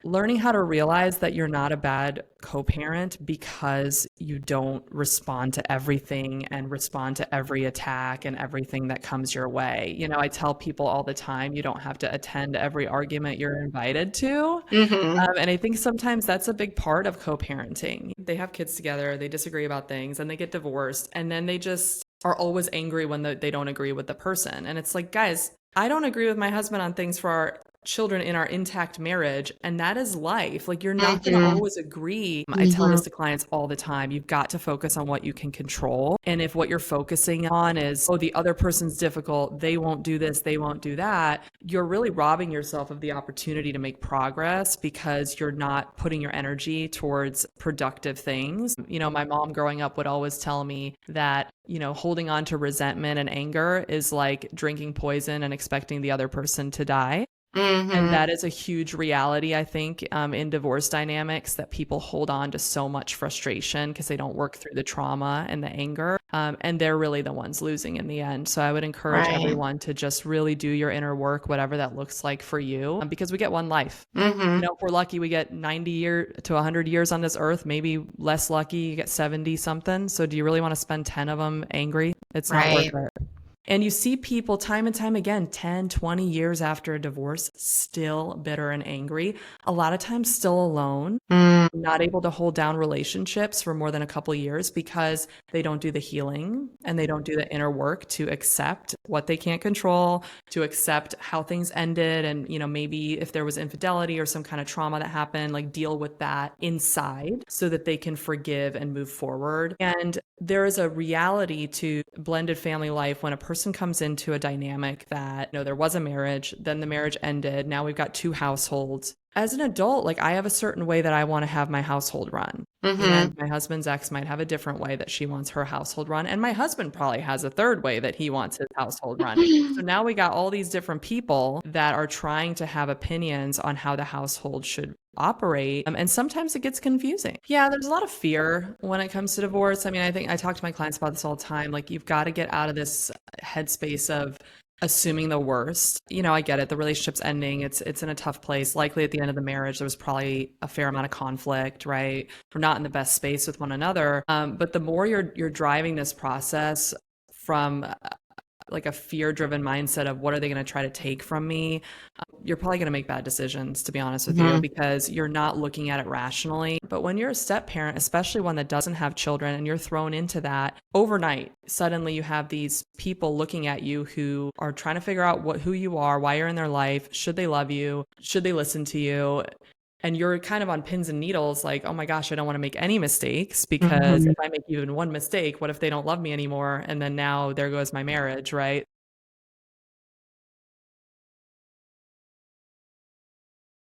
Learning how to realize that you're not a bad co-parent because you don't respond to everything and respond to every attack and everything that comes your way. I tell people all the time, you don't have to attend every argument you're invited to. Mm-hmm. And I think sometimes that's a big part of co-parenting. They have kids together, they disagree about things, and they get divorced, and then they just are always angry when they don't agree with the person. And it's like, guys, I don't agree with my husband on things for our children in our intact marriage, and that is life. Like, you're not going to Mm-hmm. always agree. I tell Mm-hmm. this to clients all the time. You've got to focus on what you can control, and if what you're focusing on is, oh, the other person's difficult, they won't do this, they won't do that, you're really robbing yourself of the opportunity to make progress because you're not putting your energy towards productive things. My mom growing up would always tell me that holding on to resentment and anger is like drinking poison and expecting the other person to die. And Mm-hmm. that is a huge reality, I think, in divorce dynamics, that people hold on to so much frustration because they don't work through the trauma and the anger. And they're really the ones losing in the end. So I would encourage Right. everyone to just really do your inner work, whatever that looks like for you, because we get one life. Mm-hmm. If we're lucky, we get 90 to 100 years on this earth, maybe less lucky, you get 70 something. So do you really want to spend 10 of them angry? It's not worth Right. it. And you see people time and time again, 10, 20 years after a divorce, still bitter and angry, a lot of times still alone, Mm. not able to hold down relationships for more than a couple of years because they don't do the healing and they don't do the inner work to accept what they can't control, to accept how things ended. And, maybe if there was infidelity or some kind of trauma that happened, like deal with that inside so that they can forgive and move forward. And there is a reality to blended family life when a person comes into a dynamic that, there was a marriage, then the marriage ended. Now we've got two households. As an adult, like, I have a certain way that I want to have my household run. Mm-hmm. And my husband's ex might have a different way that she wants her household run. And my husband probably has a third way that he wants his household run. So now we got all these different people that are trying to have opinions on how the household should operate. And sometimes it gets confusing. Yeah, there's a lot of fear when it comes to divorce. I mean, I think I talk to my clients about this all the time. Like, you've got to get out of this headspace of assuming the worst. I get it. The relationship's ending. It's in a tough place. Likely at the end of the marriage, there was probably a fair amount of conflict, right? We're not in the best space with one another. But the more you're driving this process from like a fear-driven mindset of what are they going to try to take from me, you're probably going to make bad decisions, to be honest with you, Mm-hmm. because you're not looking at it rationally. But when you're a step parent, especially one that doesn't have children, and you're thrown into that overnight, suddenly you have these people looking at you who are trying to figure out who you are, why you're in their life, should they love you, should they listen to you, and you're kind of on pins and needles, like, oh my gosh, I don't want to make any mistakes, because Mm-hmm. if I make even one mistake, what if they don't love me anymore? And then now there goes my marriage, right?